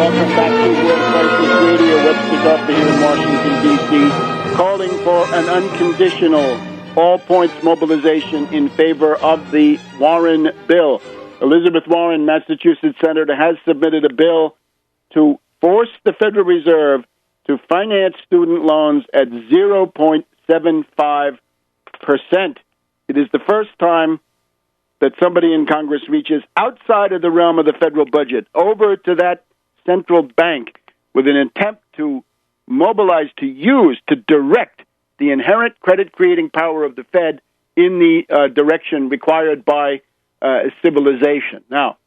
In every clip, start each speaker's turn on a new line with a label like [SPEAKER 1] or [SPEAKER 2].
[SPEAKER 1] welcome back to World Crisis Radio. Webster Griffin here in Washington, D.C., calling for an unconditional all-points mobilization in favor of the Warren bill. Elizabeth Warren, Massachusetts senator, has submitted a bill to force the Federal Reserve to finance student loans at 0.75%. It is the first time that somebody in Congress reaches outside of the realm of the federal budget, over to that central bank, with an attempt to mobilize, to direct the inherent credit-creating power of the Fed in the direction required by civilization. Now,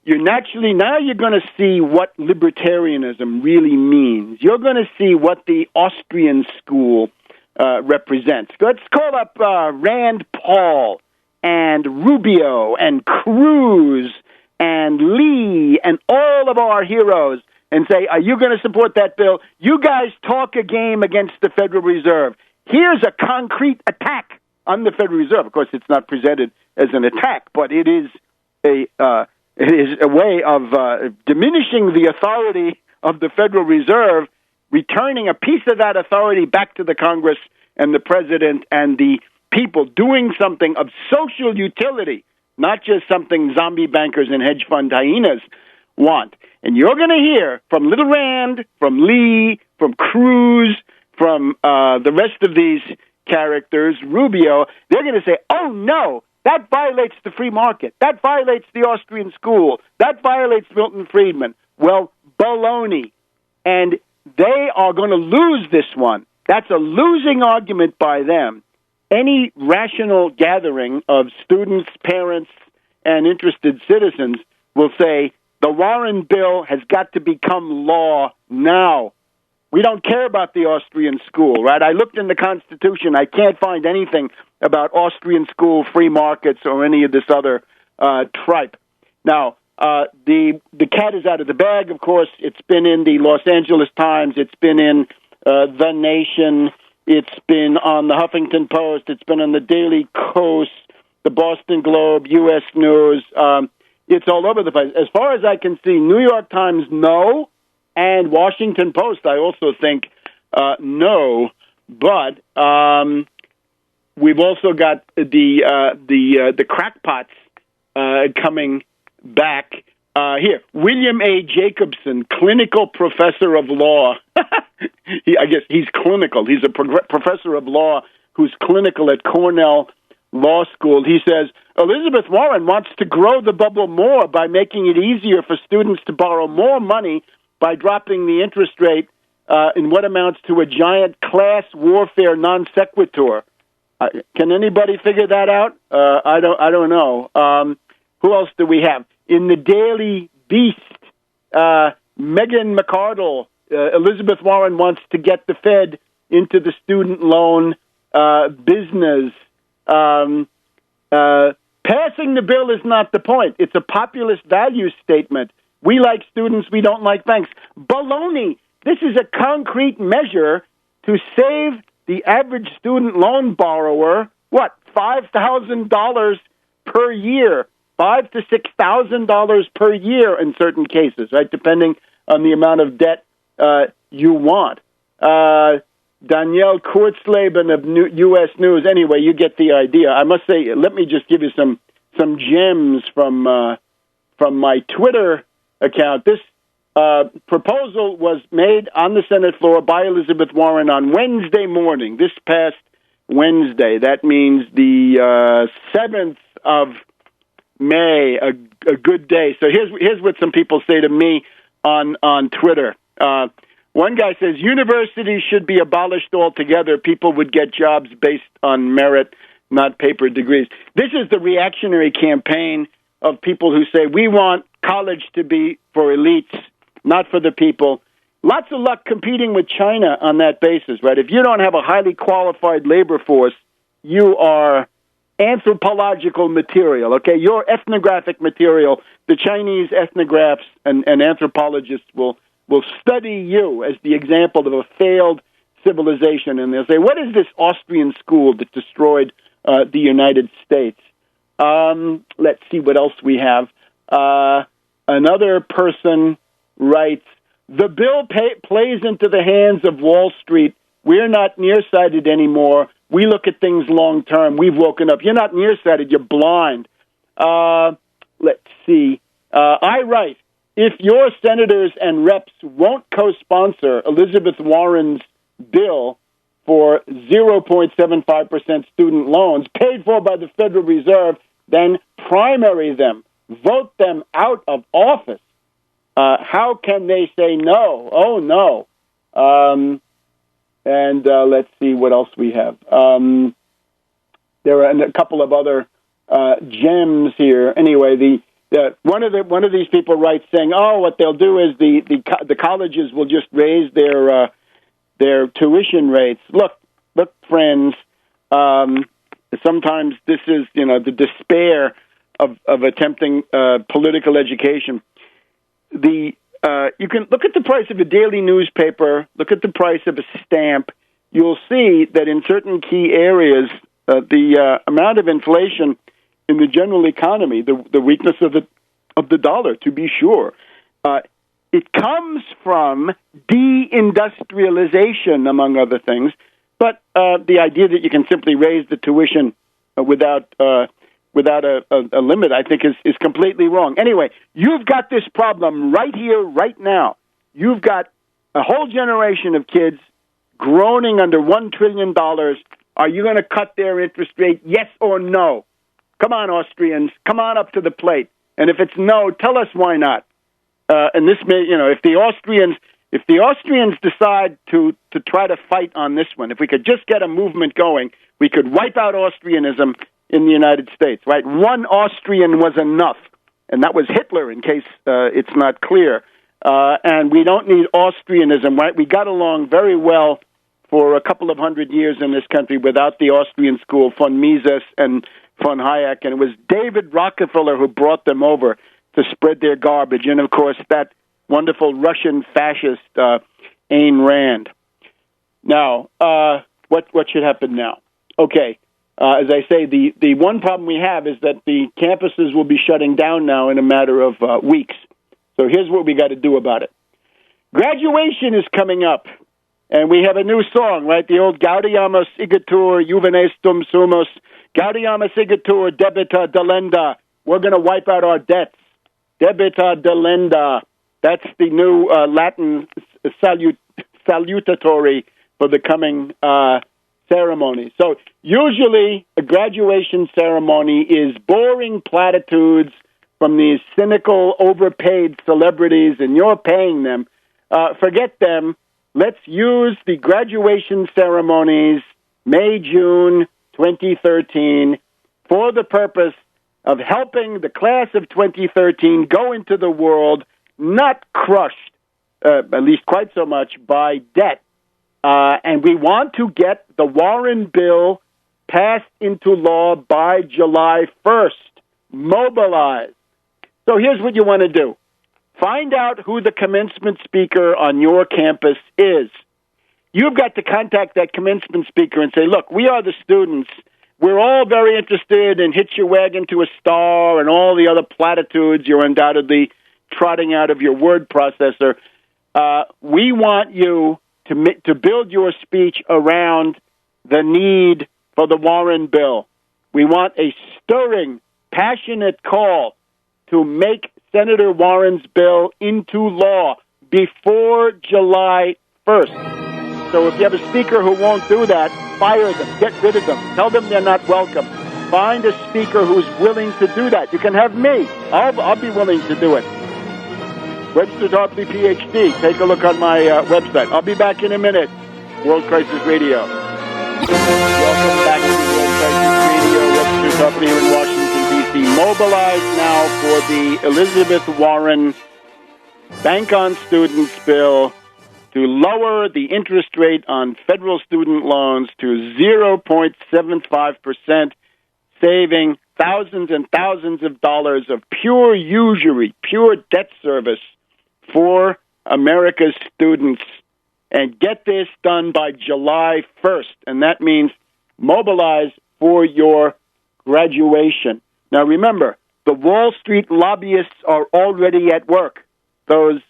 [SPEAKER 1] you're going to see what libertarianism really means. You're going to see what the Austrian school represents. Let's call up Rand Paul and Rubio and Cruz and Lee and all of our heroes and say, are you going to support that bill? You guys talk a game against the Federal Reserve. Here's a concrete attack on the Federal Reserve. Of course, it's not presented as an attack, but it is a way of diminishing the authority of the Federal Reserve, returning a piece of that authority back to the Congress and the President and the people, doing something of social utility, not just something zombie bankers and hedge fund hyenas want. And you're going to hear from Little Rand, from Lee, from Cruz, from the rest of these characters, Rubio. They're going to say, oh, no, that violates the free market. That violates the Austrian school. That violates Milton Friedman. Well, baloney. And they are going to lose this one. That's a losing argument by them. Any rational gathering of students, parents, and interested citizens will say the Warren bill has got to become law now. We don't care about the Austrian school, right? I looked in the Constitution. I can't find anything about Austrian school, free markets, or any of this other tripe. Now, the cat is out of the bag, of course. It's been in the Los Angeles Times. It's been in The Nation. It's been on the Huffington Post. It's been on the Daily Kos, the Boston Globe, U.S. News. It's all over the place. As far as I can see, New York Times, no, and Washington Post, I also think, no. But we've also got the crackpots coming back. Here, William A. Jacobson, clinical professor of law. I guess he's clinical. He's a professor of law who's clinical at Cornell Law School. He says, Elizabeth Warren wants to grow the bubble more by making it easier for students to borrow more money by dropping the interest rate in what amounts to a giant class warfare non sequitur. Can anybody figure that out? I don't know. Who else do we have? In the Daily Beast, Meghan McArdle, Elizabeth Warren wants to get the Fed into the student loan business. Passing the bill is not the point. It's a populist value statement. We like students, we don't like banks. Baloney. This is a concrete measure to save the average student loan borrower, $5,000 per year. $5,000 to $6,000 per year in certain cases, right, depending on the amount of debt you want. Danielle Kurzleben of U.S. News. Anyway, you get the idea. I must say, let me just give you some gems from my Twitter account. This proposal was made on the Senate floor by Elizabeth Warren on Wednesday morning, this past Wednesday. That means the 7th of May, a good day. So here's what some people say to me on Twitter. One guy says, universities should be abolished altogether. People would get jobs based on merit, not paper degrees. This is the reactionary campaign of people who say, we want college to be for elites, not for the people. Lots of luck competing with China on that basis, right? If you don't have a highly qualified labor force, you are anthropological material, okay? Your ethnographic material. The Chinese ethnographs and anthropologists will study you as the example of a failed civilization, and they'll say, what is this Austrian school that destroyed the United States? Let's see what else we have. Another person writes, the bill plays into the hands of Wall Street. We're not nearsighted anymore. We look at things long term. We've woken up. You're not nearsighted. You're blind. Let's see. I write, if your senators and reps won't co-sponsor Elizabeth Warren's bill for 0.75% student loans paid for by the Federal Reserve, then primary them. Vote them out of office. How can they say no? Oh, no. And let's see what else we have. There are a couple of other gems here. Anyway, one of these people writes saying, "Oh, what they'll do is the colleges will just raise their tuition rates." Look, friends. Sometimes this is the despair of attempting political education. You can look at the price of a daily newspaper, look at the price of a stamp. You'll see that in certain key areas, the amount of inflation in the general economy, the weakness of the dollar, to be sure, it comes from deindustrialization, among other things. But the idea that you can simply raise the tuition without a limit, I think, is completely wrong. Anyway, you've got this problem right here, right now. You've got a whole generation of kids groaning under $1 trillion. Are you going to cut their interest rate, yes or no? Come on, Austrians. Come on up to the plate. And if it's no, tell us why not. And this may, if the Austrians decide to try to fight on this one, if we could just get a movement going, we could wipe out Austrianism in the United States, right? One Austrian was enough, and that was Hitler, in case it's not clear. And we don't need Austrianism, right? We got along very well for a couple of hundred years in this country without the Austrian school, von Mises and von Hayek, and it was David Rockefeller who brought them over to spread their garbage, and of course that wonderful Russian fascist Ayn Rand. Now, what should happen now? Okay. As I say, the one problem we have is that the campuses will be shutting down now in a matter of weeks. So here's what we got to do about it. Graduation is coming up, and we have a new song, right? The old Gaudiamus igitur juvenestum sumus, Gaudiamus igitur debita delenda. We're going to wipe out our debts. Debita delenda. That's the new Latin salutatory for the coming ceremony. So usually a graduation ceremony is boring platitudes from these cynical, overpaid celebrities, and you're paying them. Forget them. Let's use the graduation ceremonies, May, June 2013, for the purpose of helping the class of 2013 go into the world not crushed, at least quite so much, by debt. And we want to get the Warren bill passed into law by July 1st. Mobilize. So here's what you want to do. Find out who the commencement speaker on your campus is. You've got to contact that commencement speaker and say, look, we are the students. We're all very interested in hitch your wagon to a star and all the other platitudes you're undoubtedly trotting out of your word processor. We want you to build your speech around the need for the Warren bill. We want a stirring, passionate call to make Senator Warren's bill into law before July 1st. So if you have a speaker who won't do that, fire them, get rid of them, tell them they're not welcome. Find a speaker who's willing to do that. You can have me. I'll be willing to do it. Webster Tarpley, Ph.D. Take a look on my website. I'll be back in a minute. World Crisis Radio. Welcome back to World Crisis Radio. Webster Tarpley here in Washington, D.C. Mobilized now for the Elizabeth Warren Bank on Students bill to lower the interest rate on federal student loans to 0.75%, saving thousands and thousands of dollars of pure usury, pure debt service for America's students, and get this done by July 1st. And that means mobilize for your graduation. Now remember, the Wall Street lobbyists are already at work. Those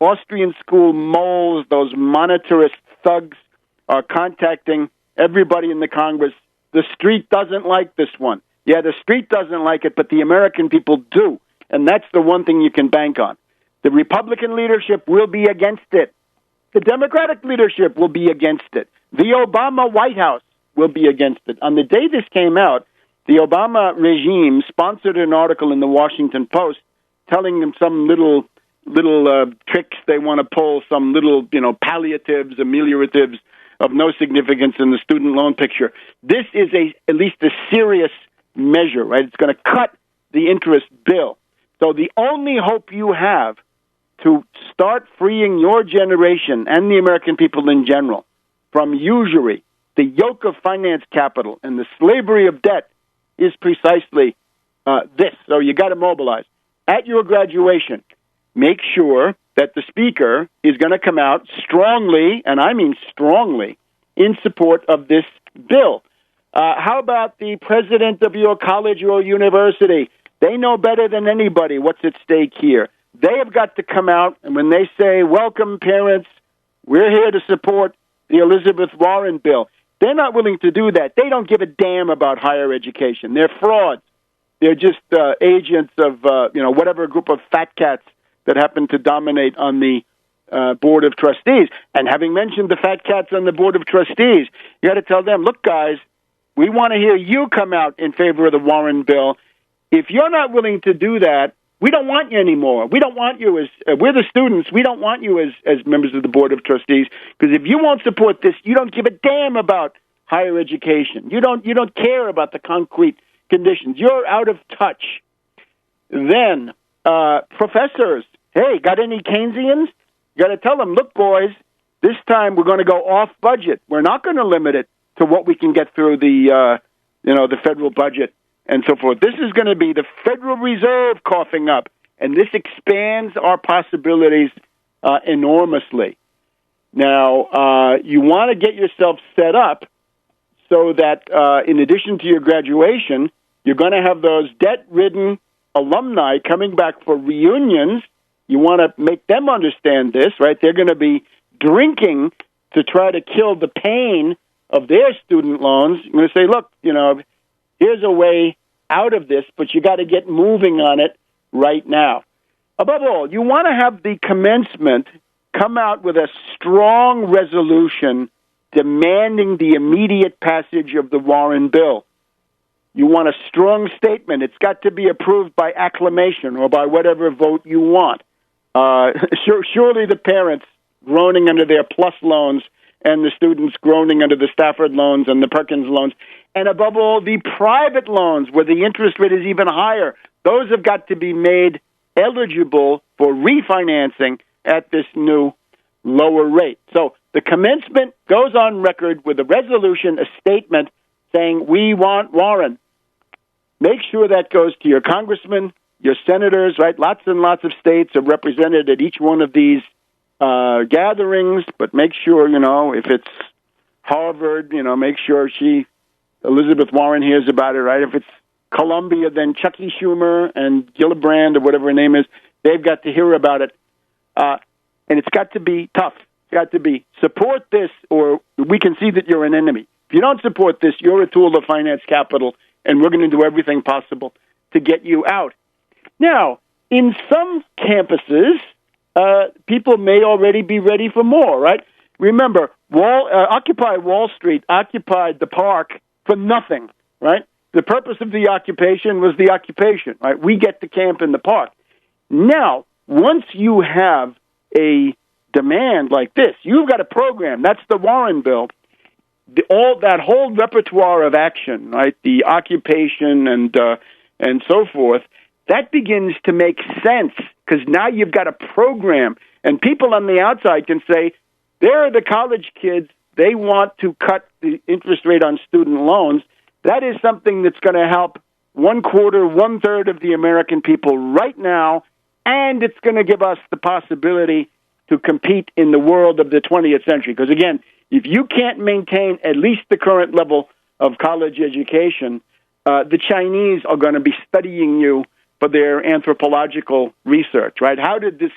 [SPEAKER 1] Austrian school moles, those monetarist thugs, are contacting everybody in the Congress. The street doesn't like this one. Yeah, the street doesn't like it, but the American people do. And that's the one thing you can bank on. The Republican leadership will be against it. The Democratic leadership will be against it. The Obama White House will be against it. On the day this came out, the Obama regime sponsored an article in the Washington Post telling them some little tricks they want to pull, some little, palliatives, amelioratives of no significance in the student loan picture. This is at least a serious measure, right? It's going to cut the interest bill. So the only hope you have to start freeing your generation and the American people in general from usury, the yoke of finance capital, and the slavery of debt is precisely this. So you got to mobilize. At your graduation, make sure that the speaker is going to come out strongly, and I mean strongly, in support of this bill. How about the president of your college or university? They know better than anybody what's at stake here. They have got to come out, and when they say, welcome, parents, we're here to support the Elizabeth Warren bill, they're not willing to do that. They don't give a damn about higher education. They're frauds. They're just agents of, whatever group of fat cats that happen to dominate on the Board of Trustees. And having mentioned the fat cats on the Board of Trustees, you got to tell them, look, guys, we want to hear you come out in favor of the Warren bill. If you're not willing to do that, we don't want you anymore. We don't want you as we're the students. We don't want you as members of the Board of Trustees, because if you won't support this, you don't give a damn about higher education. You don't care about the concrete conditions. You're out of touch. Then professors, hey, got any Keynesians? You got to tell them, look, boys, this time we're going to go off budget. We're not going to limit it to what we can get through the federal budget and so forth. This is going to be the Federal Reserve coughing up, and this expands our possibilities enormously. Now, you want to get yourself set up so that in addition to your graduation, you're going to have those debt-ridden alumni coming back for reunions. You want to make them understand this, right? They're going to be drinking to try to kill the pain of their student loans. You're going to say, look, here's a way out of this, but you got to get moving on it right now. Above all, you want to have the commencement come out with a strong resolution demanding the immediate passage of the Warren bill. You want a strong statement. It's got to be approved by acclamation or by whatever vote you want. Surely the parents groaning under their PLUS loans and the students groaning under the Stafford loans and the Perkins loans, and above all, the private loans where the interest rate is even higher. Those have got to be made eligible for refinancing at this new lower rate. So the commencement goes on record with a resolution, a statement saying, we want Warren. Make sure that goes to your congressmen, your senators, right? Lots and lots of states are represented at each one of these gatherings, but make sure, if it's Harvard, make sure Elizabeth Warren hears about it, right? If it's Columbia, then Chucky Schumer and Gillibrand or whatever her name is, they've got to hear about it. And it's got to be tough. It's got to be support this or we can see that you're an enemy. If you don't support this, you're a tool of finance capital, and we're going to do everything possible to get you out. Now, in some campuses, people may already be ready for more, right? Remember, Occupy Wall Street occupied the park for nothing, right? The purpose of the occupation was the occupation, right? We get to camp in the park. Now, once you have a demand like this, you've got a program. That's the Warren bill. That whole repertoire of action, right? The occupation and so forth, that begins to make sense because now you've got a program, and people on the outside can say, there are the college kids. They want to cut the interest rate on student loans. That is something that's going to help 1/4, 1/3 of the American people right now, and it's going to give us the possibility to compete in the world of the 20th century. Because, again, if you can't maintain at least the current level of college education, the Chinese are going to be studying you for their anthropological research, right? How did this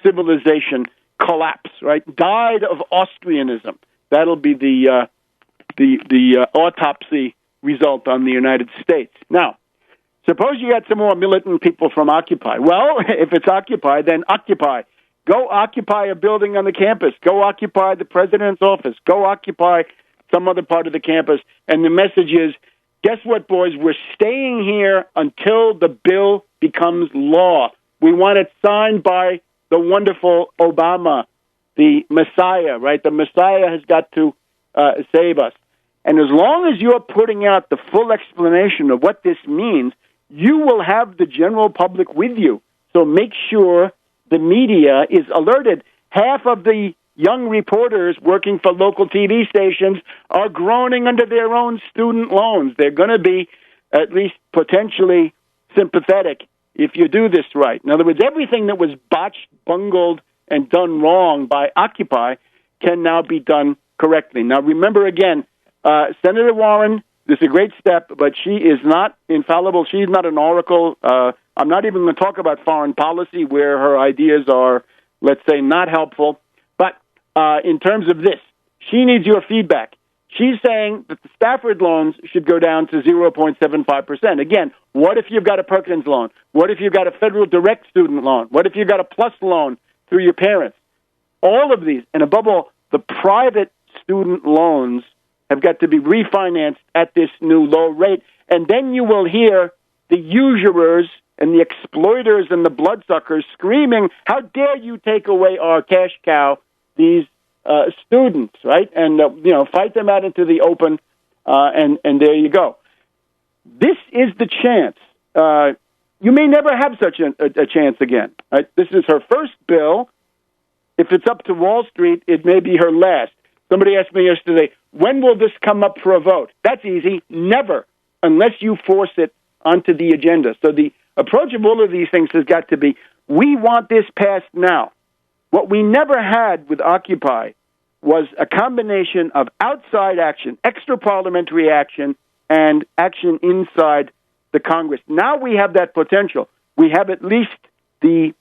[SPEAKER 1] civilization collapse, right? Died of Austrianism. That'll be the autopsy result on the United States. Now, suppose you got some more militant people from Occupy. Well, if it's Occupy, then occupy. Go occupy a building on the campus. Go occupy the president's office. Go occupy some other part of the campus. And the message is, guess what, boys? We're staying here until the bill becomes law. We want it signed by the wonderful Obama, the Messiah, right? The Messiah has got to save us. And as long as you're putting out the full explanation of what this means, you will have the general public with you. So make sure the media is alerted. Half of the young reporters working for local TV stations are groaning under their own student loans. They're going to be at least potentially sympathetic if you do this right. In other words, everything that was botched, bungled, and done wrong by Occupy can now be done correctly. Now, remember again, Senator Warren, this is a great step, but she is not infallible. She's not an oracle. I'm not even going to talk about foreign policy where her ideas are, let's say, not helpful. But in terms of this, she needs your feedback. She's saying that the Stafford loans should go down to 0.75%. Again, what if you've got a Perkins loan? What if you've got a federal direct student loan? What if you've got a PLUS loan through your parents? All of these, and above all, the private student loans have got to be refinanced at this new low rate. And then you will hear the usurers and the exploiters and the bloodsuckers screaming, how dare you take away our cash cow, these students, right? And, fight them out into the open, and there you go. This is the chance. You may never have such a chance again. Right? This is her first bill. If it's up to Wall Street, it may be her last. Somebody asked me yesterday, when will this come up for a vote? That's easy. Never, unless you force it onto the agenda. So the approach of all of these things has got to be, we want this passed now. What we never had with Occupy was a combination of outside action, extra-parliamentary action, and action inside the Congress. Now we have that potential. We have at least the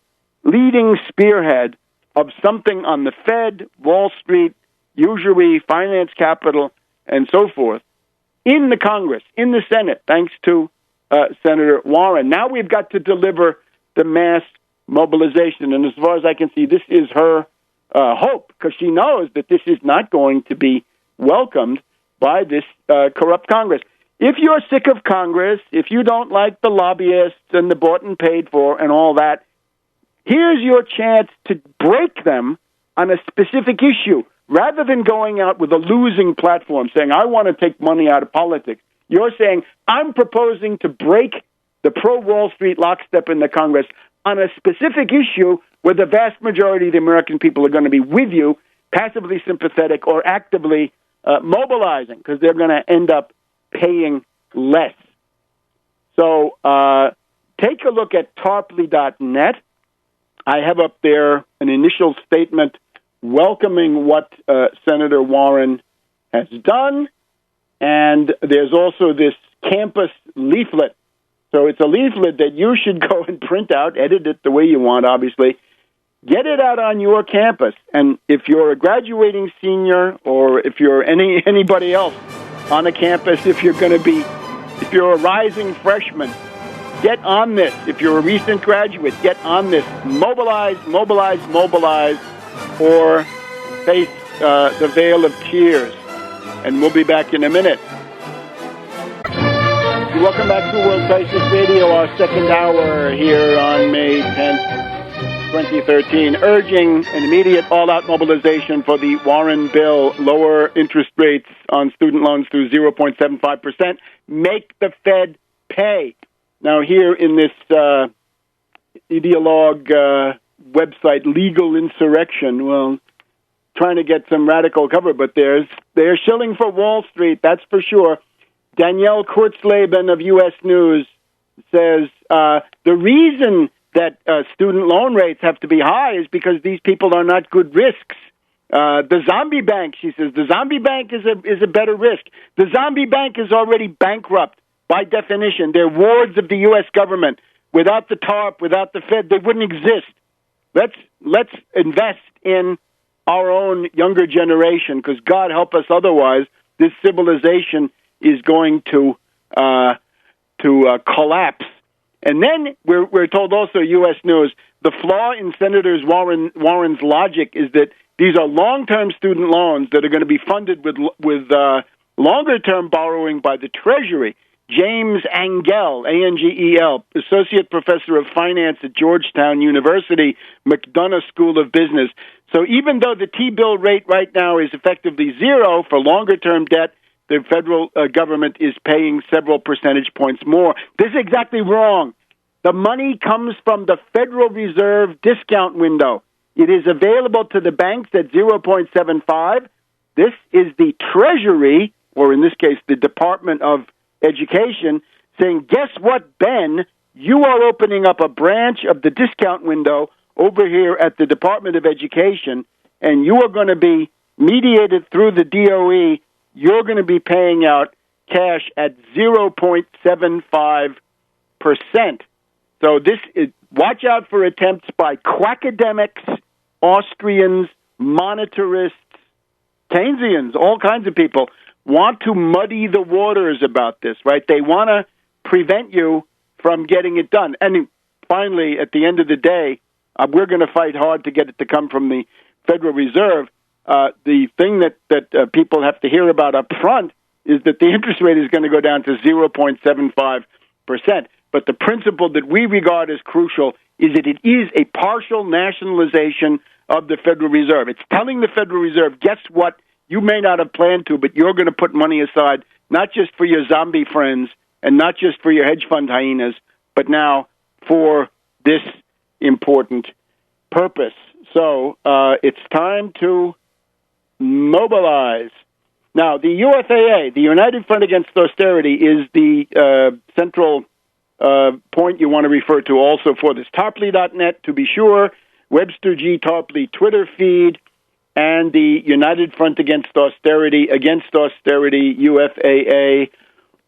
[SPEAKER 1] leading spearhead of something on the Fed, Wall Street, usury, finance capital, and so forth, in the Congress, in the Senate, thanks to Senator Warren. Now we've got to deliver the mass mobilization, and as far as I can see, this is her hope, because she knows that this is not going to be welcomed by this corrupt Congress. If you're sick of Congress, if you don't like the lobbyists and the bought and paid for and all that, here's your chance to break them on a specific issue. Rather than going out with a losing platform saying, I want to take money out of politics, you're saying, I'm proposing to break the pro-Wall Street lockstep in the Congress on a specific issue where the vast majority of the American people are going to be with you, passively sympathetic or actively mobilizing, because they're going to end up paying less. So take a look at tarpley.net. I have up there an initial statement welcoming what Senator Warren has done, and there's also this campus leaflet. So it's a leaflet that you should go and print out, edit it the way you want, obviously. Get it out on your campus, and if you're a graduating senior or if you're anybody else on a campus, if you're a rising freshman, get on this. If you're a recent graduate, get on this. Mobilize, mobilize, mobilize, or face the veil of tears. And we'll be back in a minute. Welcome back to World Crisis Radio, our second hour here on May 10th, 2013, urging an immediate all-out mobilization for the Warren bill, lower interest rates on student loans to 0.75%, make the Fed pay. Now, here in this ideologue website, Legal Insurrection, well, trying to get some radical cover, but they're shilling for Wall Street, that's for sure. Danielle Kurzleben of U.S. News says the reason that student loan rates have to be high is because these people are not good risks. The zombie bank, she says, the zombie bank is a better risk. The zombie bank is already bankrupt by definition. They're wards of the U.S. government. Without the TARP, without the Fed, they wouldn't exist. let's invest in our own younger generation, because God help us otherwise, this civilization is going to collapse. And then we're told also, U.S. News, the flaw in Senator Warren's logic is that these are long-term student loans that are going to be funded with longer-term borrowing by the Treasury. James Angel, A-N-G-E-L, Associate Professor of Finance at Georgetown University, McDonough School of Business. So even though the T-bill rate right now is effectively zero for longer-term debt, the federal government is paying several percentage points more. This is exactly wrong. The money comes from the Federal Reserve discount window. It is available to the banks at 0.75. This is the Treasury, or in this case, the Department of Education, saying, guess what, Ben? You are opening up a branch of the discount window over here at the Department of Education, and you are going to be mediated through the DOE. You're going to be paying out cash at 0.75%. So this is, watch out for attempts by quackademics, Austrians, monetarists, Keynesians, all kinds of people want to muddy the waters about this, right? They want to prevent you from getting it done. And finally, at the end of the day, we're going to fight hard to get it to come from the Federal Reserve. The thing that people have to hear about up front is that the interest rate is going to go down to 0.75%. But the principle that we regard as crucial is that it is a partial nationalization of the Federal Reserve. It's telling the Federal Reserve, guess what? You may not have planned to, but you're going to put money aside, not just for your zombie friends and not just for your hedge fund hyenas, but now for this important purpose. So it's time to mobilize. Now, the UFAA, the United Front Against Austerity, is the central point you want to refer to also for this. Tarpley.net, to be sure, Webster G. Tarpley Twitter feed, and the United Front Against Austerity, UFAA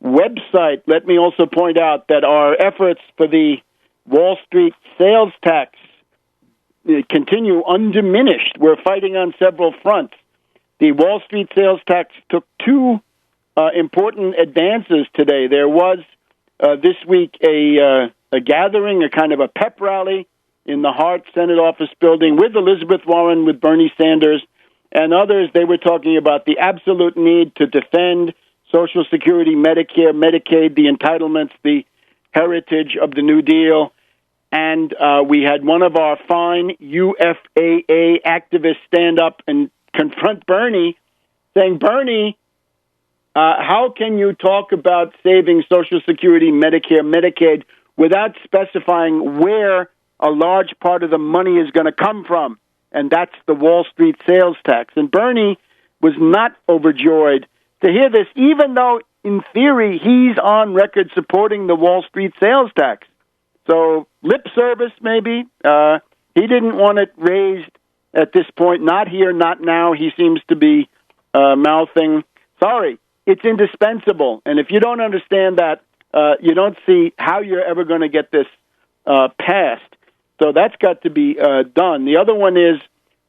[SPEAKER 1] website. Let me also point out that our efforts for the Wall Street sales tax continue undiminished. We're fighting on several fronts. The Wall Street sales tax took two important advances today. There was this week a gathering, a kind of a pep rally in the Hart Senate office building with Elizabeth Warren, with Bernie Sanders, and others. They were talking about the absolute need to defend Social Security, Medicare, Medicaid, the entitlements, the heritage of the New Deal. And we had one of our fine UFAA activists stand up and confront Bernie, saying, Bernie, how can you talk about saving Social Security, Medicare, Medicaid without specifying where a large part of the money is going to come from? And that's the Wall Street sales tax. And Bernie was not overjoyed to hear this, even though, in theory, he's on record supporting the Wall Street sales tax. So, lip service, maybe. He didn't want it raised at this point. Not here, not now. He seems to be mouthing, sorry, it's indispensable. And if you don't understand that, you don't see how you're ever going to get this passed. So that's got to be done. The other one is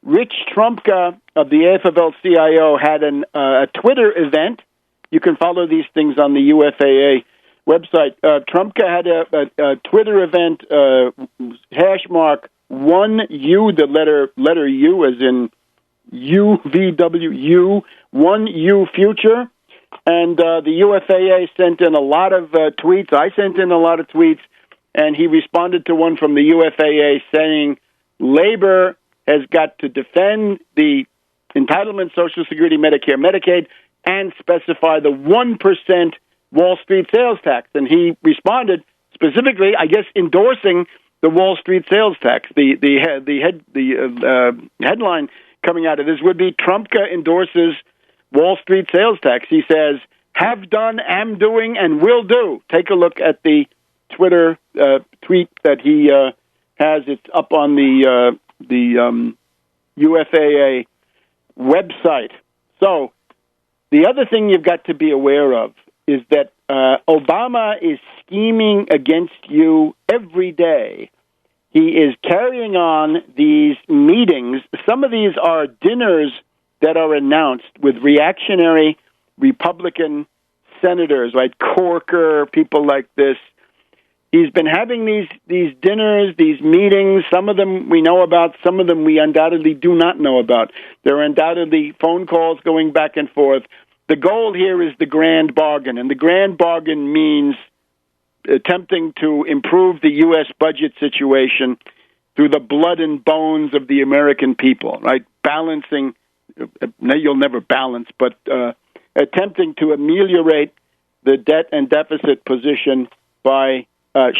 [SPEAKER 1] Rich Trumka of the AFL-CIO had a Twitter event. You can follow these things on the UFAA website. Trumka had a Twitter event, hash mark 1U, the letter U as in UVW, 1U future. And the UFAA sent in a lot of tweets. I sent in a lot of tweets. And he responded to one from the UFAA saying, labor has got to defend the entitlement, Social Security, Medicare, Medicaid, and specify the 1% Wall Street sales tax. And he responded specifically, I guess, endorsing the Wall Street sales tax. The headline coming out of this would be, Trumka endorses Wall Street sales tax. He says, have done, am doing, and will do. Take a look at the Twitter tweet that he has. It's up on the UFAA website. So the other thing you've got to be aware of is that Obama is scheming against you every day he is carrying on these meetings. Some of these are dinners that are announced with reactionary Republican senators like Corker, people like this. He's been having these dinners, these meetings. Some of them we know about, some of them we undoubtedly do not know about. There are undoubtedly phone calls going back and forth. The goal here is the grand bargain, and the grand bargain means attempting to improve the U.S. budget situation through the blood and bones of the American people, right? Balancing, you'll never balance, but attempting to ameliorate the debt and deficit position by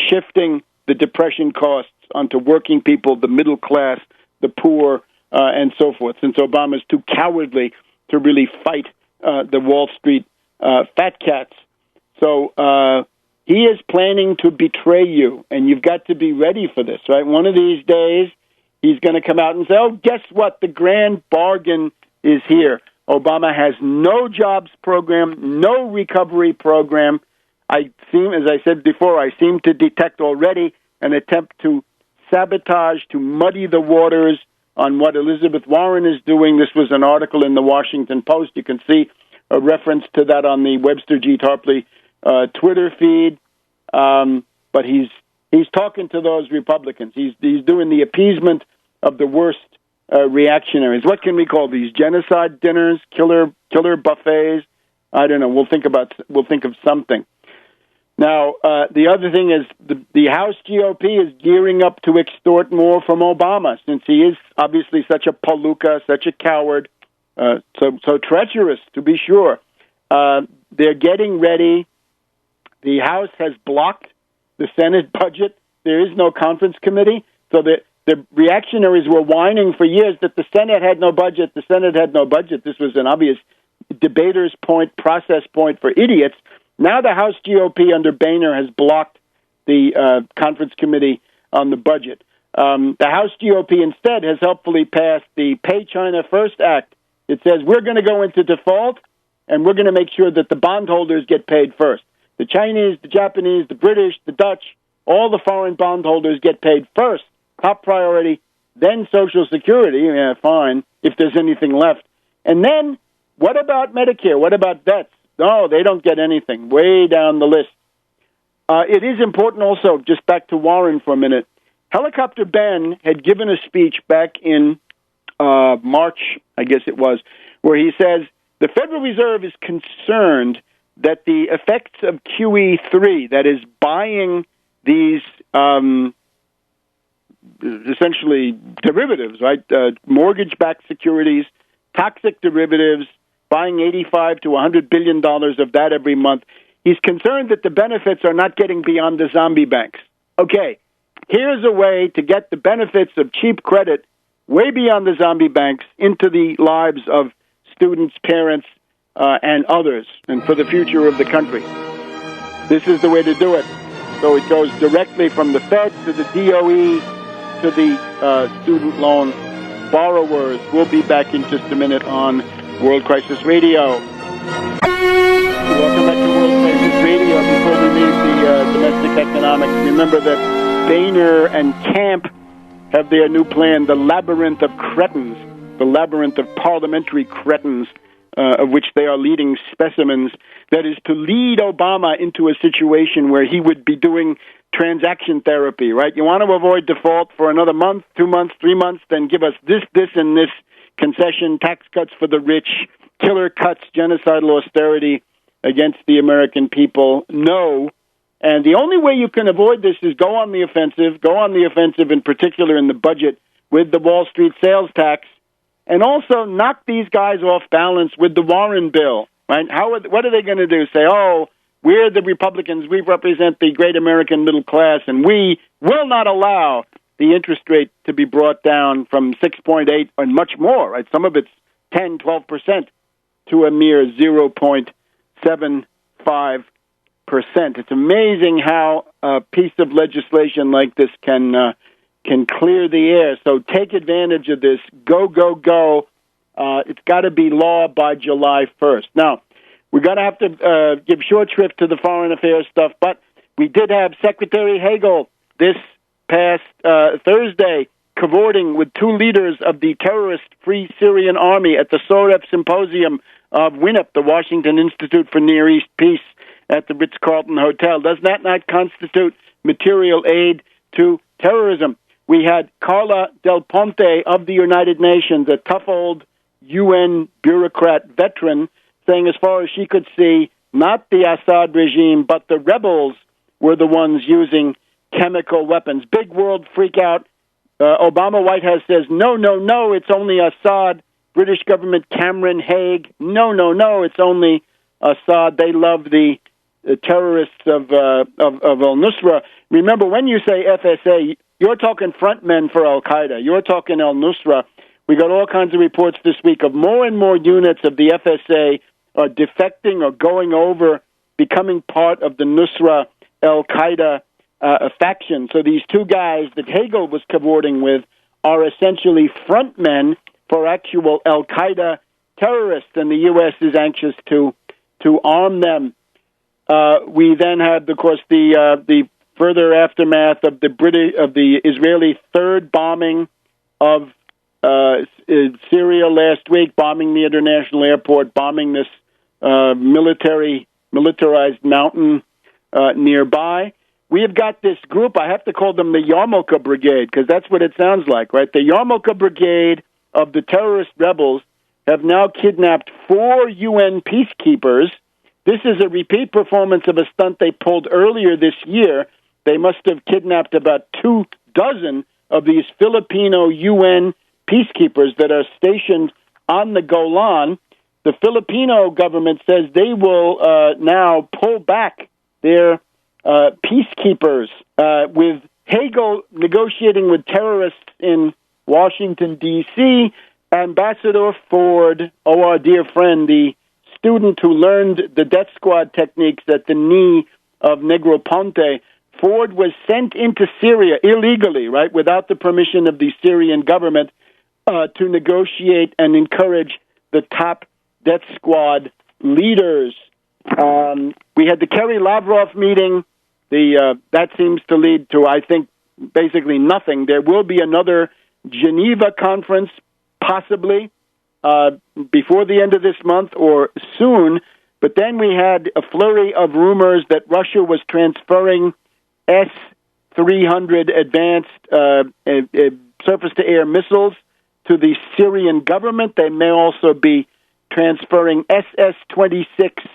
[SPEAKER 1] shifting the depression costs onto working people, the middle class, the poor, and so forth, since Obama's too cowardly to really fight the Wall Street fat cats. So he is planning to betray you, and you've got to be ready for this, right? One of these days, he's going to come out and say, oh, guess what? The grand bargain is here. Obama has no jobs program, no recovery program. As I said before, I seem to detect already an attempt to sabotage, to muddy the waters on what Elizabeth Warren is doing. This was an article in the Washington Post. You can see a reference to that on the Webster G. Tarpley Twitter feed. But he's talking to those Republicans. He's doing the appeasement of the worst reactionaries. What can we call these? Genocide dinners, killer buffets? I don't know. We'll think of something. Now, the other thing is the House GOP is gearing up to extort more from Obama, since he is obviously such a palooka, such a coward, so treacherous, to be sure. They're getting ready. The House has blocked the Senate budget. There is no conference committee, so the reactionaries were whining for years that the Senate had no budget. The Senate had no budget. This was an obvious debater's point, process point for idiots. Now the House GOP under Boehner has blocked the conference committee on the budget. The House GOP instead has helpfully passed the Pay China First Act. It says we're going to go into default, and we're going to make sure that the bondholders get paid first. The Chinese, the Japanese, the British, the Dutch, all the foreign bondholders get paid first, top priority, then Social Security, yeah, fine, if there's anything left. And then, what about Medicare? What about vets? No, they don't get anything, way down the list. It is important also, just back to Warren for a minute, Helicopter Ben had given a speech back in March, I guess it was, where he says, the Federal Reserve is concerned that the effects of QE3, that is buying these essentially derivatives, right, mortgage-backed securities, toxic derivatives, buying $85 to $100 billion of that every month. He's concerned that the benefits are not getting beyond the zombie banks. Okay, here's a way to get the benefits of cheap credit way beyond the zombie banks into the lives of students, parents, and others, and for the future of the country. This is the way to do it. So it goes directly from the Fed to the DOE to the student loan borrowers. We'll be back in just a minute on World Crisis Radio. Welcome back to World Crisis Radio. Before we leave the domestic economics, remember that Boehner and Camp have their new plan, the labyrinth of cretins, the labyrinth of parliamentary cretins, of which they are leading specimens, that is to lead Obama into a situation where he would be doing transaction therapy, right? You want to avoid default for another month, 2 months, 3 months, then give us this, and this concession, tax cuts for the rich, killer cuts, genocidal austerity against the American people. No. And the only way you can avoid this is go on the offensive in particular in the budget with the Wall Street sales tax, and also knock these guys off balance with the Warren bill, right? What are they going to do? Say, oh, we're the Republicans, we represent the great American middle class, and we will not allow the interest rate to be brought down from 6.8 and much more, right? Some of it's 10, 12% to a mere 0.75%. It's amazing how a piece of legislation like this can clear the air. So take advantage of this. Go, go, go. It's got to be law by July 1st. Now, we're going to have to give short shrift to the foreign affairs stuff, but we did have Secretary Hagel this past Thursday, cavorting with two leaders of the terrorist Free Syrian Army at the Soref Symposium of WINEP, the Washington Institute for Near East Peace, at the Ritz-Carlton Hotel. Does that not constitute material aid to terrorism? We had Carla Del Ponte of the United Nations, a tough old UN bureaucrat veteran, saying as far as she could see, not the Assad regime, but the rebels were the ones using chemical weapons. Big world freak out. Obama White House says, no, it's only Assad. British government, Cameron Haig, no, it's only Assad. They love the terrorists of al-Nusra. Remember, when you say FSA, you're talking frontmen for Al-Qaeda. You're talking al-Nusra. We got all kinds of reports this week of more and more units of the FSA are defecting or going over, becoming part of the Nusra Al-Qaeda faction. So these two guys that Hagel was cavorting with are essentially frontmen for actual Al-Qaeda terrorists, and the U.S. is anxious to arm them. We then had, of course, the further aftermath of the Israeli third bombing of Syria last week, bombing the international airport, bombing this militarized mountain nearby. We have got this group, I have to call them the Yarmulke Brigade, because that's what it sounds like, right? The Yarmulke Brigade of the terrorist rebels have now kidnapped 4 UN peacekeepers. This is a repeat performance of a stunt they pulled earlier this year. They must have kidnapped about 24 of these Filipino UN peacekeepers that are stationed on the Golan. The Filipino government says they will now pull back their peacekeepers, with Hagel negotiating with terrorists in Washington, D.C., Ambassador Ford, our dear friend, the student who learned the death squad techniques at the knee of Negroponte, Ford was sent into Syria illegally, right, without the permission of the Syrian government, to negotiate and encourage the top death squad leaders. We had the Kerry-Lavrov meeting. That seems to lead to, I think, basically nothing. There will be another Geneva conference, possibly, before the end of this month or soon. But then we had a flurry of rumors that Russia was transferring S-300 advanced surface-to-air missiles to the Syrian government. They may also be transferring SS-26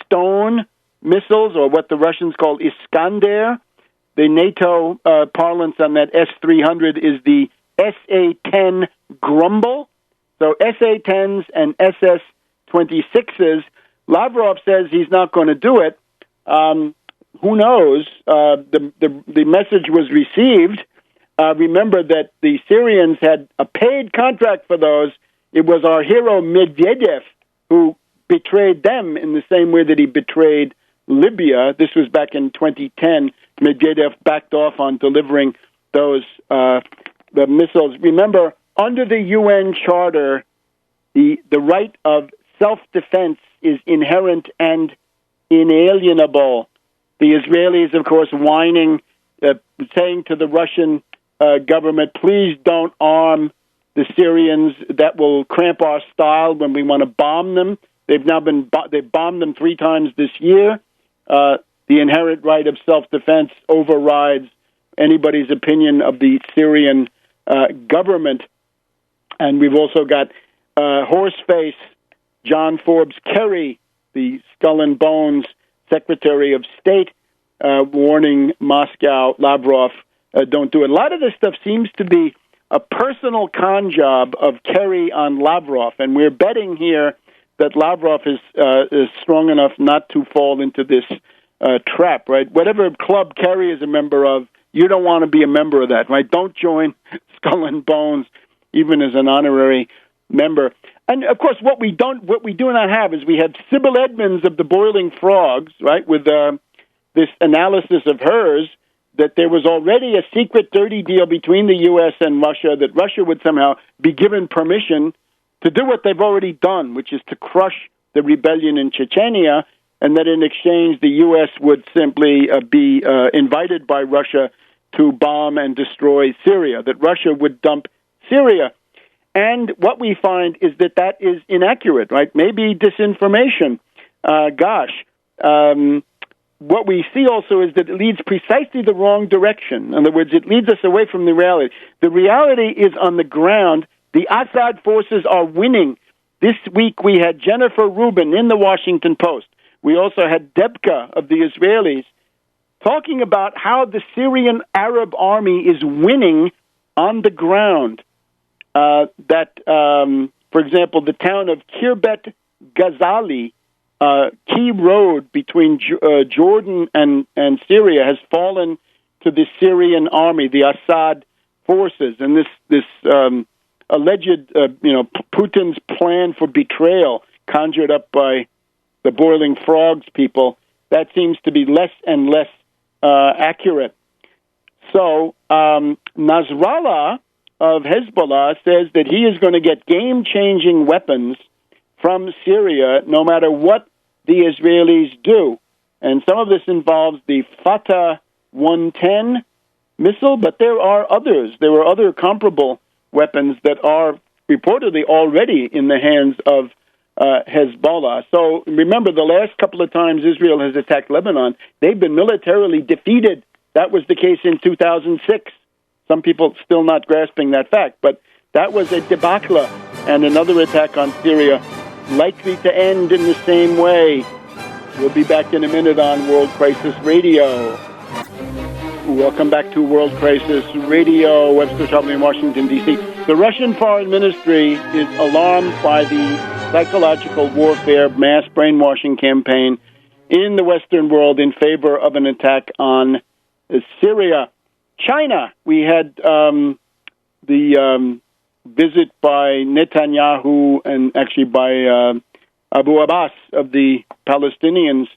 [SPEAKER 1] Stone missiles, or what the Russians call Iskander. The NATO parlance on that S-300 is the SA-10 Grumble. So SA-10s and SS-26s. Lavrov says he's not going to do it. Who knows? The message was received. Remember that the Syrians had a paid contract for those. It was our hero Medvedev who betrayed them in the same way that he betrayed Libya. This was back in 2010. Medvedev backed off on delivering those the missiles. Remember, under the UN Charter, the right of self-defense is inherent and inalienable. The Israelis, of course, whining, saying to the Russian government, please don't arm the Syrians. That will cramp our style when we want to bomb them. They've bombed them 3 times this year. The inherent right of self-defense overrides anybody's opinion of the Syrian government. And we've also got Horseface John Forbes Kerry, the Skull and Bones Secretary of State, warning Moscow, Lavrov, don't do it. A lot of this stuff seems to be a personal con job of Kerry on Lavrov, and we're betting here that Lavrov is strong enough not to fall into this trap, right? Whatever club Kerry is a member of, you don't want to be a member of that, right? Don't join Skull and Bones, even as an honorary member. And of course, what we do not have is we have Sybil Edmonds of the Boiling Frogs, right? With this analysis of hers that there was already a secret dirty deal between the U.S. and Russia, that Russia would somehow be given permission to do what they've already done, which is to crush the rebellion in Chechnya, and that in exchange the U.S. would simply be invited by Russia to bomb and destroy Syria, that Russia would dump Syria. And what we find is that that is inaccurate, right? Maybe disinformation. What we see also is that it leads precisely the wrong direction. In other words, it leads us away from the reality. The reality is on the ground. The Assad forces are winning. This week we had Jennifer Rubin in the Washington Post. We also had Debka of the Israelis talking about how the Syrian Arab army is winning on the ground. For example, the town of Kirbet Ghazali, key road between Jordan and Syria, has fallen to the Syrian army, the Assad forces, and this alleged, Putin's plan for betrayal conjured up by the Boiling Frogs people, that seems to be less and less accurate. So Nasrallah of Hezbollah says that he is going to get game-changing weapons from Syria no matter what the Israelis do. And some of this involves the Fatah 110 missile, but there are others. There are other comparable weapons that are reportedly already in the hands of Hezbollah. So remember, the last couple of times Israel has attacked Lebanon, they've been militarily defeated. That was the case in 2006. Some people still not grasping that fact, but that was a debacle, and another attack on Syria likely to end in the same way. We'll be back in a minute on World Crisis Radio. Welcome back to World Crisis Radio. Webster Griffin in Washington, D.C. The Russian Foreign Ministry is alarmed by the psychological warfare, mass brainwashing campaign in the Western world in favor of an attack on Syria. China, we had the visit by Netanyahu and actually by Abu Abbas of the Palestinians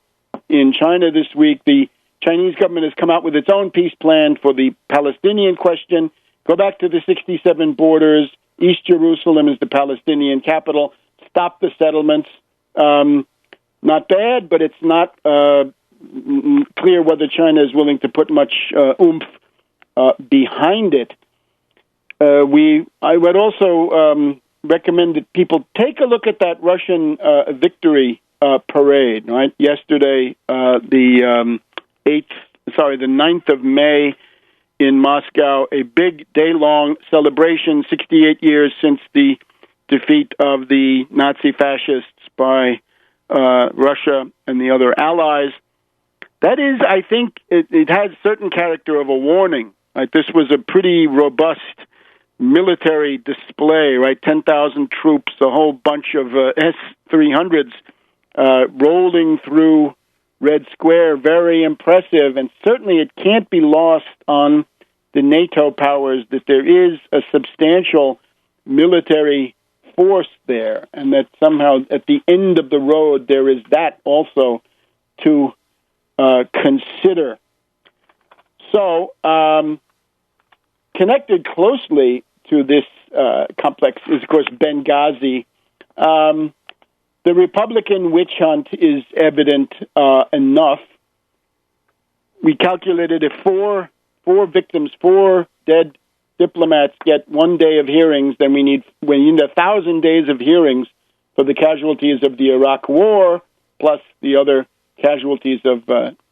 [SPEAKER 1] in China this week. The Chinese government has come out with its own peace plan for the Palestinian question. Go back to the 1967 borders. East Jerusalem is the Palestinian capital. Stop the settlements. Not bad, but it's not clear whether China is willing to put much oomph behind it. I would also recommend that people take a look at that Russian victory parade. Right, yesterday, the 9th of May in Moscow, a big day-long celebration, 68 years since the defeat of the Nazi fascists by Russia and the other allies. That is, I think, it has certain character of a warning. Right? This was a pretty robust military display, right? 10,000 troops, a whole bunch of S-300s rolling through Red Square, very impressive, and certainly it can't be lost on the NATO powers that there is a substantial military force there, and that somehow at the end of the road there is that also to consider. So, connected closely to this complex is, of course, Benghazi. The Republican witch hunt is evident enough. We calculated if four victims, 4 dead diplomats get 1 day of hearings, then we need 1,000 days of hearings for the casualties of the Iraq War, plus the other casualties of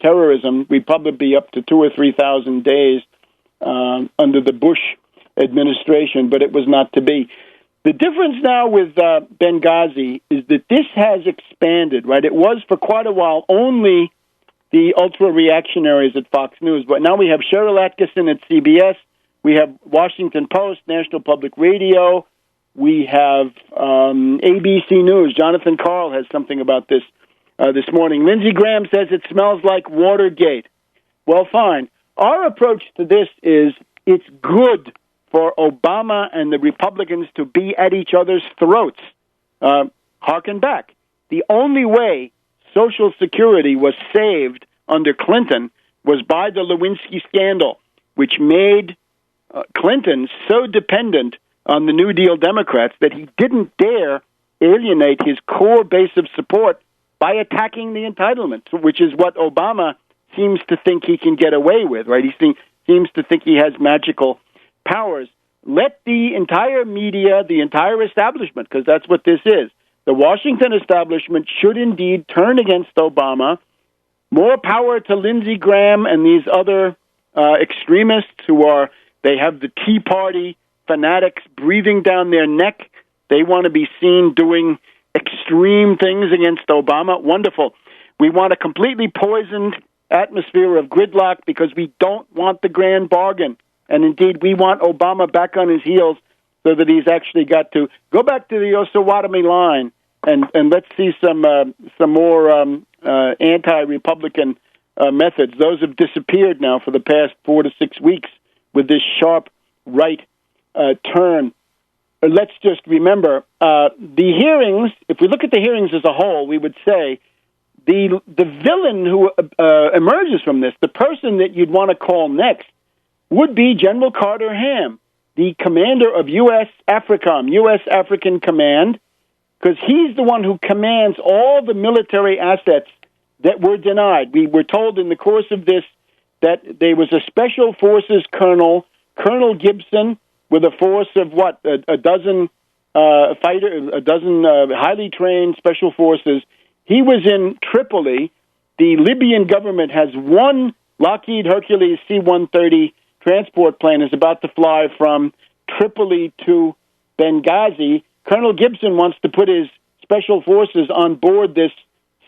[SPEAKER 1] terrorism. We'd probably be up to 2,000 or 3,000 days under the Bush administration, but it was not to be. The difference now with Benghazi is that this has expanded, right? It was for quite a while only the ultra-reactionaries at Fox News, but now we have Cheryl Atkinson at CBS, we have Washington Post, National Public Radio, we have ABC News. Jonathan Karl has something about this this morning. Lindsey Graham says it smells like Watergate. Well, fine. Our approach to this is it's good for Obama and the Republicans to be at each other's throats. Harken back. The only way Social Security was saved under Clinton was by the Lewinsky scandal, which made Clinton so dependent on the New Deal Democrats that he didn't dare alienate his core base of support by attacking the entitlements, which is what Obama seems to think he can get away with, right? He's saying seems to think he has magical powers. Let the entire media, the entire establishment, because that's what this is, the Washington establishment should indeed turn against Obama. More power to Lindsey Graham and these other extremists they have the Tea Party fanatics breathing down their neck. They want to be seen doing extreme things against Obama. Wonderful. We want a completely poisoned atmosphere of gridlock because we don't want the grand bargain. And indeed, we want Obama back on his heels so that he's actually got to go back to the Osawatomie line and let's see some more anti-Republican methods. Those have disappeared now for the past 4 to 6 weeks with this sharp right turn. Let's just remember the hearings. If we look at the hearings as a whole, we would say the villain who emerges from this, the person that you'd want to call next, would be General Carter Ham, the commander of U.S. AFRICOM, U.S. African Command, because he's the one who commands all the military assets that were denied. We were told in the course of this that there was a Special Forces Colonel, Colonel Gibson, with a force of a dozen highly trained special forces. He was in Tripoli. The Libyan government has one Lockheed Hercules C-130 transport plane is about to fly from Tripoli to Benghazi. Colonel Gibson wants to put his special forces on board this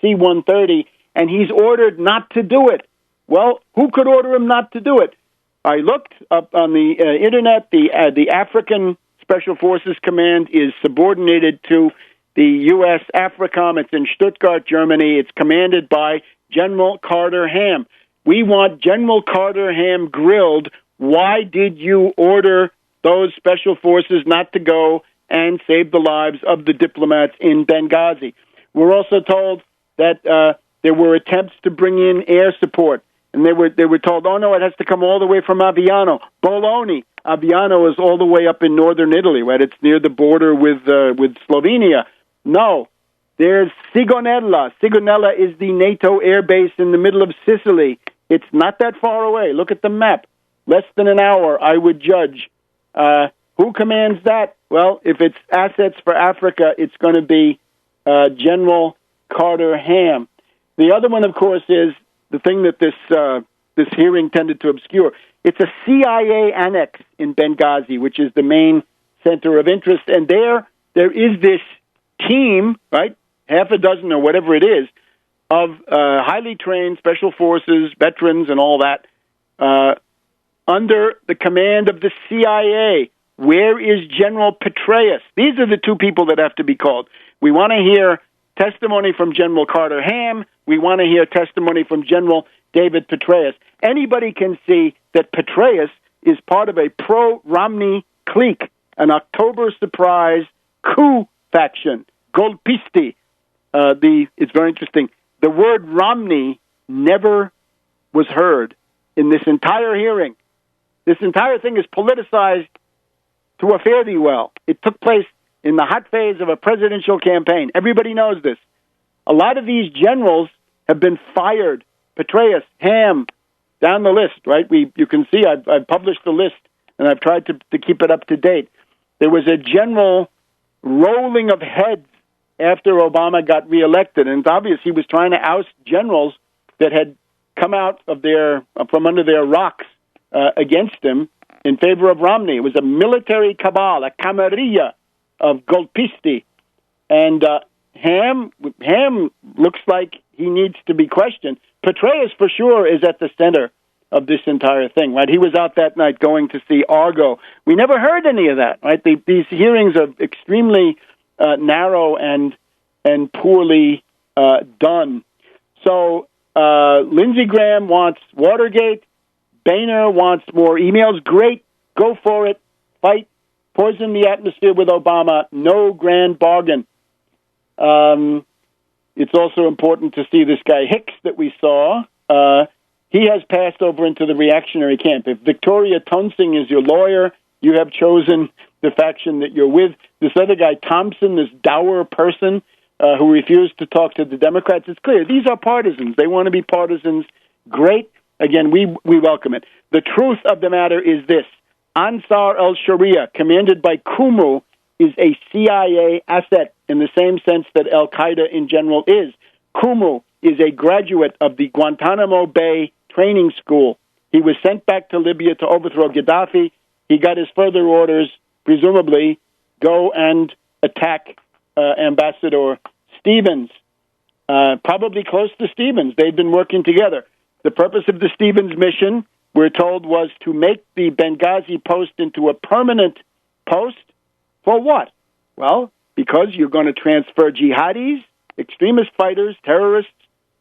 [SPEAKER 1] C-130, and he's ordered not to do it. Well, who could order him not to do it? I looked up on the Internet. The African Special Forces Command is subordinated to the U.S. AFRICOM. It's in Stuttgart, Germany. It's commanded by General Carter Ham. We want General Carter Ham grilled. Why did you order those special forces not to go and save the lives of the diplomats in Benghazi? We're also told that there were attempts to bring in air support, and they were told, oh, no, it has to come all the way from Aviano. Baloney. Aviano is all the way up in northern Italy, right? It's near the border with Slovenia. No, there's Sigonella. Sigonella is the NATO air base in the middle of Sicily. It's not that far away. Look at the map. Less than an hour, I would judge. Who commands that? Well, if it's assets for Africa, it's going to be General Carter Ham. The other one, of course, is the thing that this hearing tended to obscure. It's a CIA annex in Benghazi, which is the main center of interest. And there is this team, right, half a dozen or whatever it is, of highly trained special forces, veterans and all that, under the command of the CIA. Where is General Petraeus? These are the two people that have to be called. We want to hear testimony from General Carter Ham. We want to hear testimony from General David Petraeus. Anybody can see that Petraeus is part of a pro-Romney clique, an October surprise coup faction, Golpisti. It's very interesting. The word Romney never was heard in this entire hearing. This entire thing is politicized to a fare-thee-well. It took place in the hot phase of a presidential campaign. Everybody knows this. A lot of these generals have been fired. Petraeus, Ham, down the list, right? You can see I've published the list, and I've tried to keep it up to date. There was a general rolling of heads after Obama got reelected, and it's obvious he was trying to oust generals that had come out of from under their rocks against him in favor of Romney. It was a military cabal, a camarilla of Golpisti. And Ham looks like he needs to be questioned. Petraeus, for sure, is at the center of this entire thing, right? He was out that night going to see Argo. We never heard any of that, right? These hearings are extremely narrow and poorly done. So Lindsey Graham wants Watergate. Boehner wants more emails. Great. Go for it. Fight. Poison the atmosphere with Obama. No grand bargain. It's also important to see this guy Hicks that we saw. He has passed over into the reactionary camp. If Victoria Tonsing is your lawyer, you have chosen the faction that you're with. This other guy, Thompson, this dour person who refused to talk to the Democrats, it's clear. These are partisans. They want to be partisans. Great. Again, we welcome it. The truth of the matter is this. Ansar al-Sharia, commanded by Kumu, is a CIA asset in the same sense that Al-Qaeda in general is. Kumu is a graduate of the Guantanamo Bay training school. He was sent back to Libya to overthrow Gaddafi. He got his further orders, presumably, go and attack Ambassador Stevens, probably close to Stevens. They'd been working together. The purpose of the Stevens mission, we're told, was to make the Benghazi post into a permanent post. For what? Well, because you're going to transfer jihadis, extremist fighters, terrorists,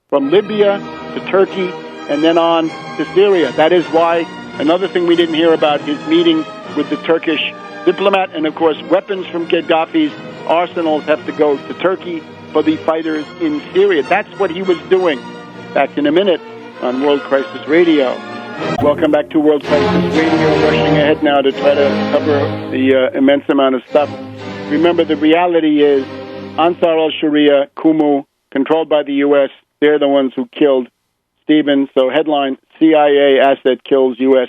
[SPEAKER 1] from Libya to Turkey and then on to Syria. That is why another thing we didn't hear about, his meeting with the Turkish diplomat, and of course weapons from Gaddafi's arsenals have to go to Turkey for the fighters in Syria. That's what he was doing. Back in a minute on World Crisis Radio. Welcome back to World Crisis Radio. Rushing ahead now to try to cover the immense amount of stuff. Remember, the reality is Ansar al-Sharia, Kumu, controlled by the U.S., they're the ones who killed Stevens. So headline, CIA asset kills U.S.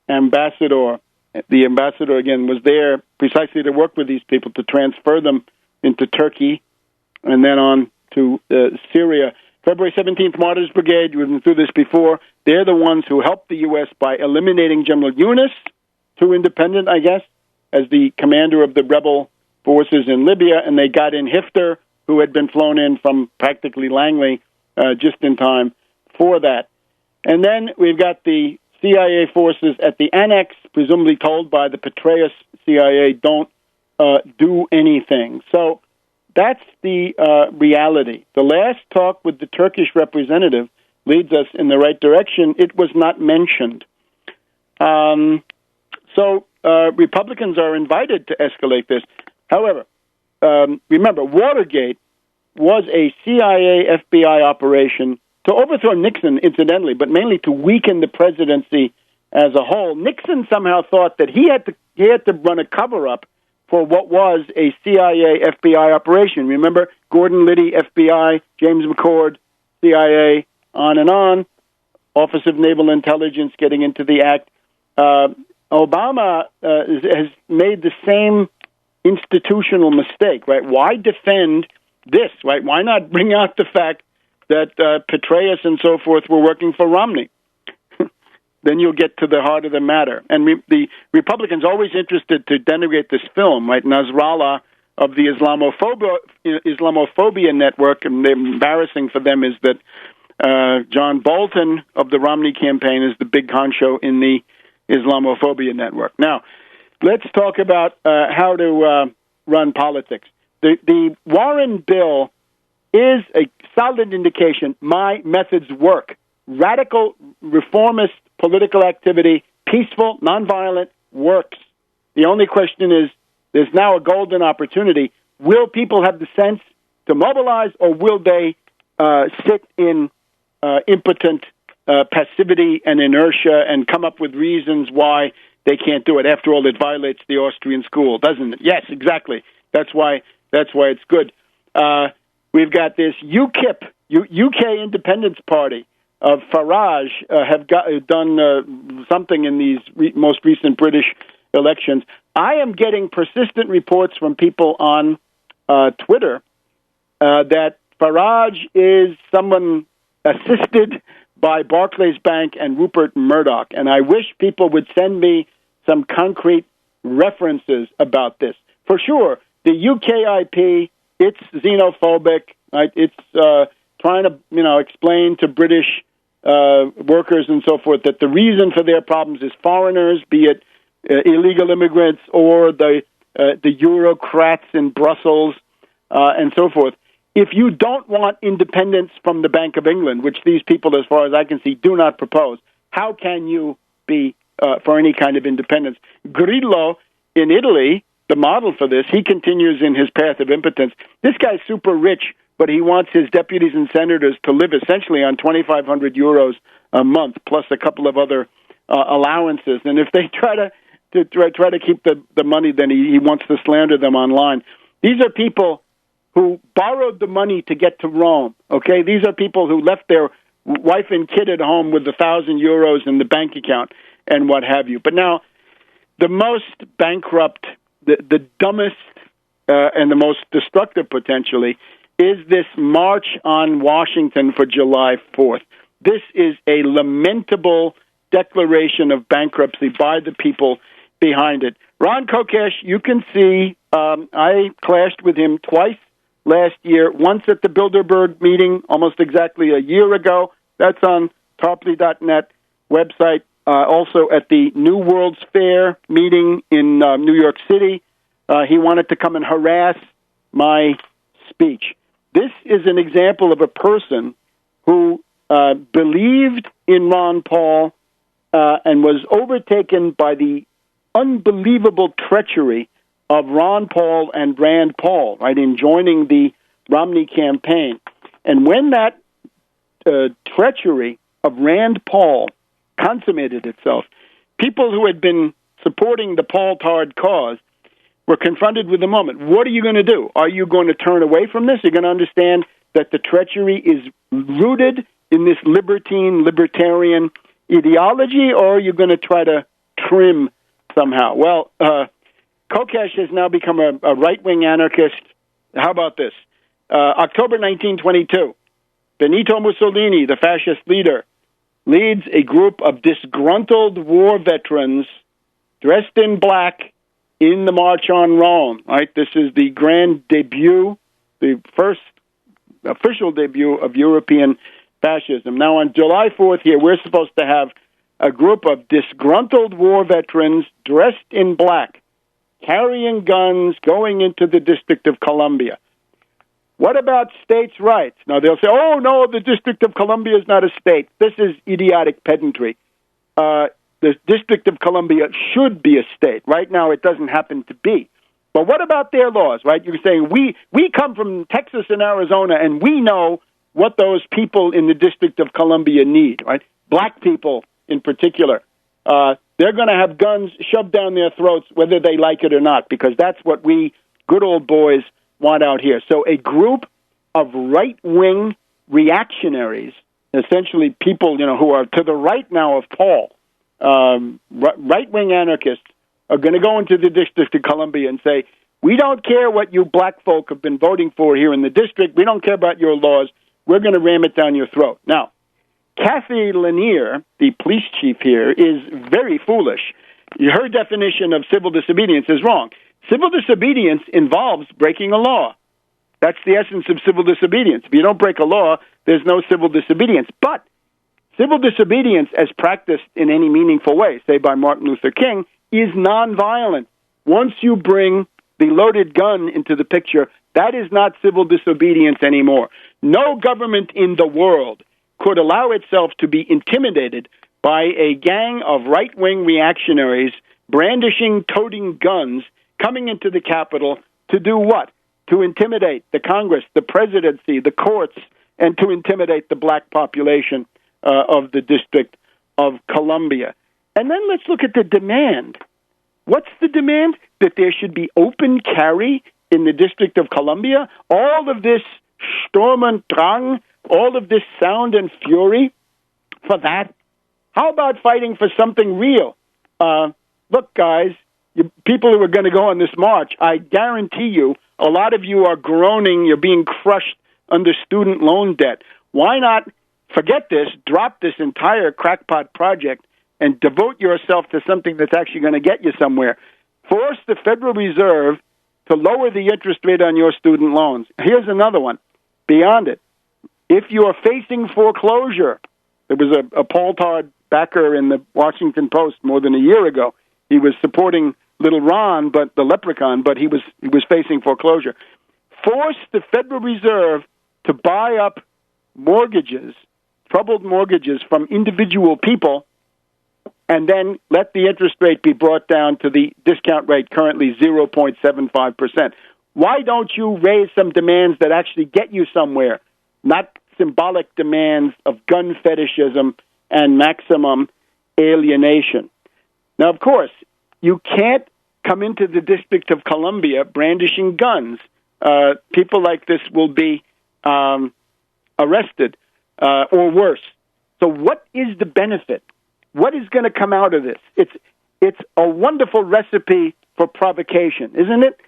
[SPEAKER 1] ambassador. The ambassador, again, was there precisely to work with these people, to transfer them into Turkey and then on to Syria. February 17th, Martyrs Brigade, we've been through this before. They're the ones who helped the U.S. by eliminating General Yunus, too independent, I guess, as the commander of the rebel forces in Libya, and they got in Hifter, who had been flown in from practically Langley just in time for that. And then we've got the CIA forces at the annex, presumably told by the Petraeus CIA, don't do anything. So that's the reality. The last talk with the Turkish representative leads us in the right direction. It was not mentioned. So Republicans are invited to escalate this. However, remember, Watergate was a CIA FBI operation to overthrow Nixon, incidentally, but mainly to weaken the presidency as a whole. Nixon somehow thought that he had to run a cover-up for what was a CIA FBI operation. Remember, Gordon Liddy, FBI, James McCord, CIA, on, Office of Naval Intelligence getting into the act. Obama has made the same institutional mistake, right? Why defend this, right? Why not bring out the fact that Petraeus and so forth were working for Romney? Then you'll get to the heart of the matter. And the Republicans always interested to denigrate this film, right? Nasrallah of the Islamophobia network, and the embarrassing for them is that John Bolton of the Romney campaign is the big honcho in the Islamophobia network. Now, let's talk about how to run politics. The Warren bill is a solid indication my methods work. Radical, reformist political activity, peaceful, nonviolent, works. The only question is, there's now a golden opportunity. Will people have the sense to mobilize, or will they sit in impotent passivity and inertia and come up with reasons why they can't do it? After all, it violates the Austrian school, doesn't it? Yes, exactly. That's why it's good. We've got this UKIP, UK Independence Party of Farage, have done something in these most recent British elections. I am getting persistent reports from people on Twitter that Farage is someone assisted by Barclays Bank and Rupert Murdoch, and I wish people would send me some concrete references about this. For sure, the UKIP, it's xenophobic, right? It's trying to, explain to British workers and so forth that the reason for their problems is foreigners, be it illegal immigrants or the Eurocrats in Brussels and so forth. If you don't want independence from the Bank of England, which these people, as far as I can see, do not propose, how can you be for any kind of independence? Grillo in Italy, the model for this, he continues in his path of impotence. This guy's super rich, but he wants his deputies and senators to live essentially on 2,500 euros a month, plus a couple of other allowances. And if they try to keep the money, then he wants to slander them online. These are people who borrowed the money to get to Rome, okay? These are people who left their wife and kid at home with €1,000 in the bank account and what have you. But now, the most bankrupt, the dumbest, and the most destructive potentially is this march on Washington for July 4th. This is a lamentable declaration of bankruptcy by the people behind it. Ron Kokesh, you can see, I clashed with him twice last year, once at the Bilderberg meeting almost exactly a year ago. That's on Tarpley.net website. Also at the New World's Fair meeting in New York City. He wanted to come and harass my speech. This is an example of a person who believed in Ron Paul and was overtaken by the unbelievable treachery of Ron Paul and Rand Paul, right, in joining the Romney campaign. And when that treachery of Rand Paul consummated itself, people who had been supporting the Paul-Tard cause were confronted with the moment. What are you going to do? Are you going to turn away from this? You're going to understand that the treachery is rooted in this libertarian ideology, or are you going to try to trim somehow? Well, Kokesh has now become a right-wing anarchist. How about this? October 1922, Benito Mussolini, the fascist leader, leads a group of disgruntled war veterans dressed in black in the March on Rome. Right? This is the grand debut, the first official debut of European fascism. Now, on July 4th here, we're supposed to have a group of disgruntled war veterans dressed in black, carrying guns, going into the District of Columbia. What about states' rights? Now, they'll say, oh, no, the District of Columbia is not a state. This is idiotic pedantry. The District of Columbia should be a state. Right now, it doesn't happen to be. But what about their laws, right? You're saying, we come from Texas and Arizona, and we know what those people in the District of Columbia need, right? Black people in particular. They're going to have guns shoved down their throats whether they like it or not, because that's what we good old boys want out here. So a group of right-wing reactionaries, essentially people, who are to the right now of Paul, right-wing anarchists, are going to go into the District of Columbia and say, we don't care what you black folk have been voting for here in the district. We don't care about your laws. We're going to ram it down your throat. Now, Kathy Lanier, the police chief here, is very foolish. Her definition of civil disobedience is wrong. Civil disobedience involves breaking a law. That's the essence of civil disobedience. If you don't break a law, there's no civil disobedience. But civil disobedience, as practiced in any meaningful way, say by Martin Luther King, is nonviolent. Once you bring the loaded gun into the picture, that is not civil disobedience anymore. No government in the world could allow itself to be intimidated by a gang of right-wing reactionaries brandishing, toting guns, coming into the Capitol to do what? To intimidate the Congress, the presidency, the courts, and to intimidate the black population of the District of Columbia. And then let's look at the demand. What's the demand? That there should be open carry in the District of Columbia? All of this Sturm und Drang, all of this sound and fury for that? How about fighting for something real? Look, guys, people who are going to go on this march, I guarantee you, a lot of you are groaning, you're being crushed under student loan debt. Why not forget this, drop this entire crackpot project, and devote yourself to something that's actually going to get you somewhere? Force the Federal Reserve to lower the interest rate on your student loans. Here's another one. Beyond it, if you are facing foreclosure, there was a Paul Tard backer in the Washington Post more than a year ago. He was supporting little Ron, but the leprechaun, but he was facing foreclosure. Force the Federal Reserve to buy up mortgages, troubled mortgages from individual people, and then let the interest rate be brought down to the discount rate, currently 0.75%. Why don't you raise some demands that actually get you somewhere, not symbolic demands of gun fetishism and maximum alienation? Now, of course, you can't come into the District of Columbia brandishing guns. People like this will be arrested. or worse. So what is the benefit? What is going to come out of this? It's a wonderful recipe for provocation, isn't it?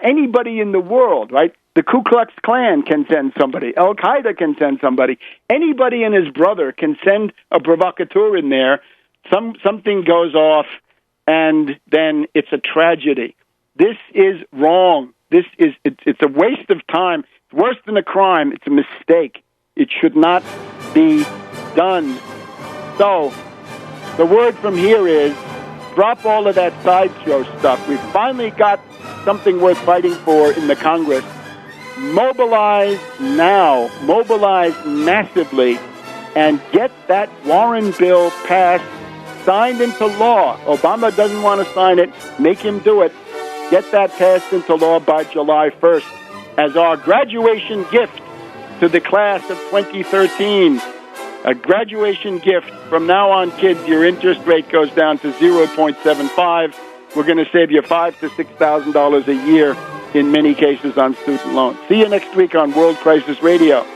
[SPEAKER 1] Anybody in the world, right? The Ku Klux Klan can send somebody. Al-Qaeda can send somebody. Anybody and his brother can send a provocateur in there. Something goes off, and then it's a tragedy. This is wrong. It's a waste of time. It's worse than a crime. It's a mistake. It should not be done. So the word from here is drop all of that sideshow stuff. We've finally got something worth fighting for in the Congress. Mobilize now. Mobilize massively and get that Warren bill passed, signed into law. Obama doesn't want to sign it. Make him do it. Get that passed into law by July 1st as our graduation gift to the class of 2013. A graduation gift. From now on, kids, your interest rate goes down to 0.75. We're going to save you $5,000 to $6,000 a year in many cases on student loans. See you next week on World Crisis Radio.